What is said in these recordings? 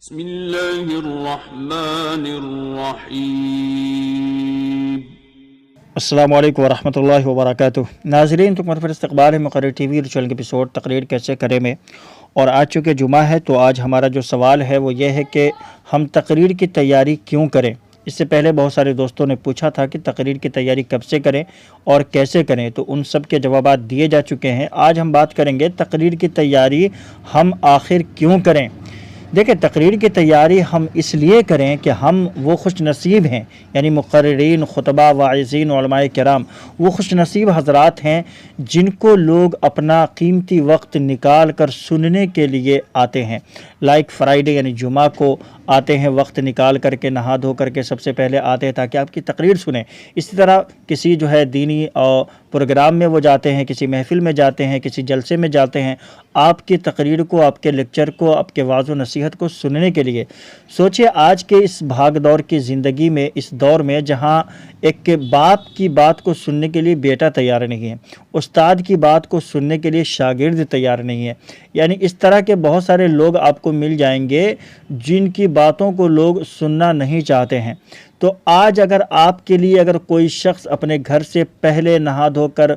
بسم اللہ الرحمن الرحیم۔ السلام علیکم ورحمۃ اللہ وبرکاتہ۔ ناظرین، تو پر استقبال ہے مقرر ٹی وی چینل کے ایپیسوڈ تقریر کیسے کریں میں، اور آج چونکہ جمعہ ہے تو آج ہمارا جو سوال ہے وہ یہ ہے کہ ہم تقریر کی تیاری کیوں کریں۔ اس سے پہلے بہت سارے دوستوں نے پوچھا تھا کہ تقریر کی تیاری کب سے کریں اور کیسے کریں، تو ان سب کے جوابات دیے جا چکے ہیں۔ آج ہم بات کریں گے تقریر کی تیاری ہم آخر کیوں کریں۔ دیکھیں، تقریر کی تیاری ہم اس لیے کریں کہ ہم وہ خوش نصیب ہیں، یعنی مقررین، خطبہ، واعظین، علماء کرام وہ خوش نصیب حضرات ہیں جن کو لوگ اپنا قیمتی وقت نکال کر سننے کے لیے آتے ہیں۔ لائک فرائیڈے یعنی جمعہ کو آتے ہیں، وقت نکال کر کے نہا دھو کر کے سب سے پہلے آتے ہیں تاکہ آپ کی تقریر سنیں۔ اسی طرح کسی دینی پروگرام میں وہ جاتے ہیں، کسی محفل میں جاتے ہیں، کسی جلسے میں جاتے ہیں، آپ کی تقریر کو، آپ کے لیکچر کو، آپ کے وعظ و نصیحت کو سننے کے لیے۔ سوچئے آج کے اس بھاگ دور کی زندگی میں، اس دور میں جہاں ایک باپ کی بات کو سننے کے لیے بیٹا تیار نہیں ہے، استاد کی بات کو سننے کے لیے شاگرد تیار نہیں ہے، یعنی اس طرح کے بہت سارے لوگ آپ کو مل جائیں گے جن کی باتوں کو لوگ سننا نہیں چاہتے ہیں۔ تو آج اگر آپ کے لیے کوئی شخص اپنے گھر سے پہلے نہا دھو کر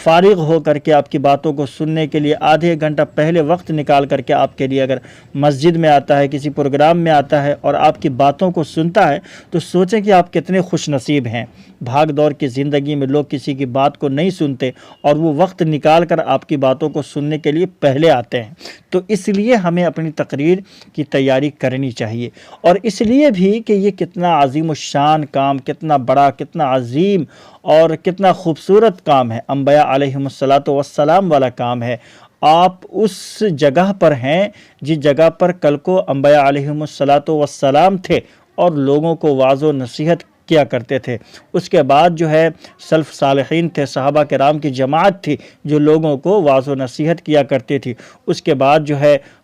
فارغ ہو کر کے آپ کی باتوں کو سننے کے لیے آدھے گھنٹہ پہلے وقت نکال کر کے آپ کے لیے اگر مسجد میں آتا ہے، کسی پروگرام میں آتا ہے اور آپ کی باتوں کو سنتا ہے، تو سوچیں کہ آپ کتنے خوش نصیب ہیں۔ بھاگ دور کی زندگی میں لوگ کسی کی بات کو نہیں سنتے اور وہ وقت نکال کر آپ کی باتوں کو سننے کے لیے پہلے آتے ہیں۔ تو اس لیے ہمیں اپنی تقریر کی تیاری کرنی چاہیے، اور اس لیے بھی کہ یہ کتنا عظیم الشان کام، کتنا بڑا، کتنا عظیم اور کتنا خوبصورت کام ہے، انبیاء علیہم السلام والا کام ہے۔ آپ اس جگہ پر ہیں جس جگہ پر کل کو انبیاء علیہم السلام تھے اور لوگوں کو وعظ و نصیحت کیا کرتے تھے۔ اس کے بعد سلف صالحین تھے، صحابہ کرام کی جماعت تھی جو لوگوں کو وعظ و نصیحت کیا کرتی تھی۔ اس کے بعد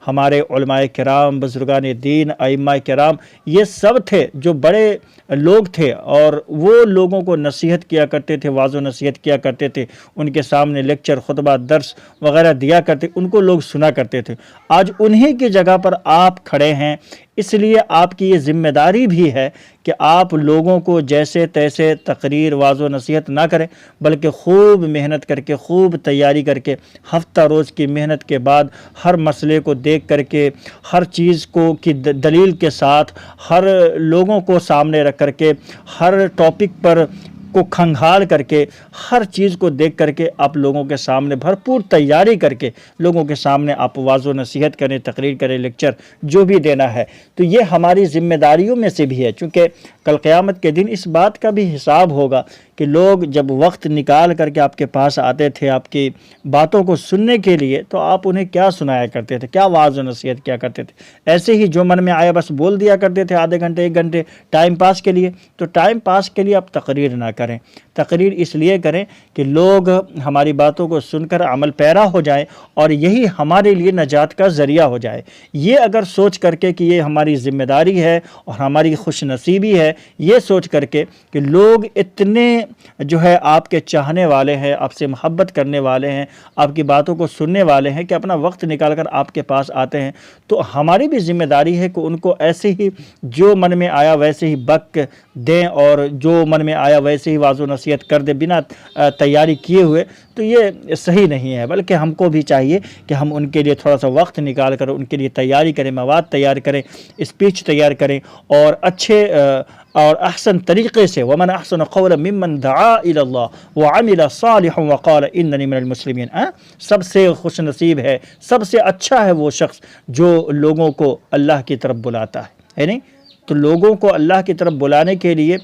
ہمارے علماء کرام، بزرگان دین، ائمہ کرام، یہ سب تھے جو بڑے لوگ تھے اور وہ لوگوں کو نصیحت کیا کرتے تھے، وعظ و نصیحت کیا کرتے تھے، ان کے سامنے لیکچر، خطبہ، درس وغیرہ دیا کرتے، ان کو لوگ سنا کرتے تھے۔ آج انہی کی جگہ پر آپ کھڑے ہیں، اس لیے آپ کی یہ ذمہ داری بھی ہے کہ آپ لوگوں کو جیسے تیسے تقریر، وعظ و نصیحت نہ کریں، بلکہ خوب محنت کر کے، خوب تیاری کر کے، ہفتہ روز کی محنت کے بعد ہر مسئلے کو دیکھ کر کے، ہر چیز کو کی دلیل کے ساتھ، ہر لوگوں کو سامنے رکھ کر کے، ہر ٹاپک پر کو کھنگال کر کے، ہر چیز کو دیکھ کر کے آپ لوگوں کے سامنے بھرپور تیاری کر کے لوگوں کے سامنے آپ وعظ و نصیحت کریں، تقریر کریں، لیکچر جو بھی دینا ہے۔ تو یہ ہماری ذمہ داریوں میں سے بھی ہے، چونکہ کل قیامت کے دن اس بات کا بھی حساب ہوگا کہ لوگ جب وقت نکال کر کے آپ کے پاس آتے تھے آپ کی باتوں کو سننے کے لیے، تو آپ انہیں کیا سنایا کرتے تھے، کیا وعظ و نصیحت کیا کرتے تھے؟ ایسے ہی جو من میں آیا بس بول دیا کرتے تھے، آدھے گھنٹے، ایک گھنٹے ٹائم پاس کے لیے۔ تو ٹائم پاس کے لیے آپ تقریر نہ کریں، تقریر اس لیے کریں کہ لوگ ہماری باتوں کو سن کر عمل پیرا ہو جائیں اور یہی ہمارے لیے نجات کا ذریعہ ہو جائے۔ یہ اگر سوچ کر کے کہ یہ ہماری ذمہ داری ہے اور ہماری خوش نصیبی ہے، یہ سوچ کر کے کہ لوگ اتنے آپ کے چاہنے والے ہیں، آپ سے محبت کرنے والے ہیں، آپ کی باتوں کو سننے والے ہیں کہ اپنا وقت نکال کر آپ کے پاس آتے ہیں، تو ہماری بھی ذمہ داری ہے کہ ان کو ایسے ہی جو من میں آیا ویسے ہی بک دیں اور جو من میں آیا ویسے ہی وعظ و نصیحت کر دیں بنا تیاری کیے ہوئے۔ تو یہ صحیح نہیں ہے، بلکہ ہم کو بھی چاہیے کہ ہم ان کے لیے تھوڑا سا وقت نکال کر ان کے لیے تیاری کریں، مواد تیار کریں، اسپیچ تیار کریں، اور اچھے اور احسن طریقے سے وَمَنْ أَحْسَنُ قَوْلًا مِّمَّنْ دَعَا إِلَى اللَّهِ وَعَمِلَ صَالِحًا وَقَالَ إِنَّنِي مِنَ الْمُسْلِمِينَ۔ سب سے خوش نصیب ہے، سب سے اچھا ہے وہ شخص جو لوگوں کو اللہ کی طرف بلاتا ہے نہیں؟ تو لوگوں کو اللہ کی طرف بلانے کے لیے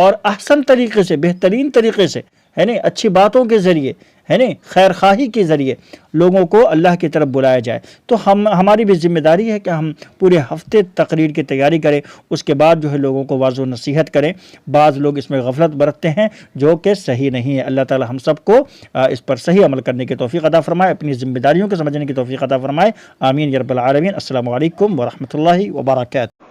اور احسن طریقے سے، بہترین طریقے سے ہے نہیں، اچھی باتوں کے ذریعے ہے نہیں، خیر خواہی کے ذریعے لوگوں کو اللہ کی طرف بلایا جائے۔ تو ہماری بھی ذمہ داری ہے کہ ہم پورے ہفتے تقریر کی تیاری کریں، اس کے بعد لوگوں کو وعظ و نصیحت کریں۔ بعض لوگ اس میں غفلت برتتے ہیں جو کہ صحیح نہیں ہے۔ اللہ تعالی ہم سب کو اس پر صحیح عمل کرنے کی توفیق عطا فرمائے، اپنی ذمہ داریوں کو سمجھنے کی توفیق عطا فرمائے، آمین یا رب العالمین۔ السلام علیکم ورحمۃ اللہ وبرکاتہ۔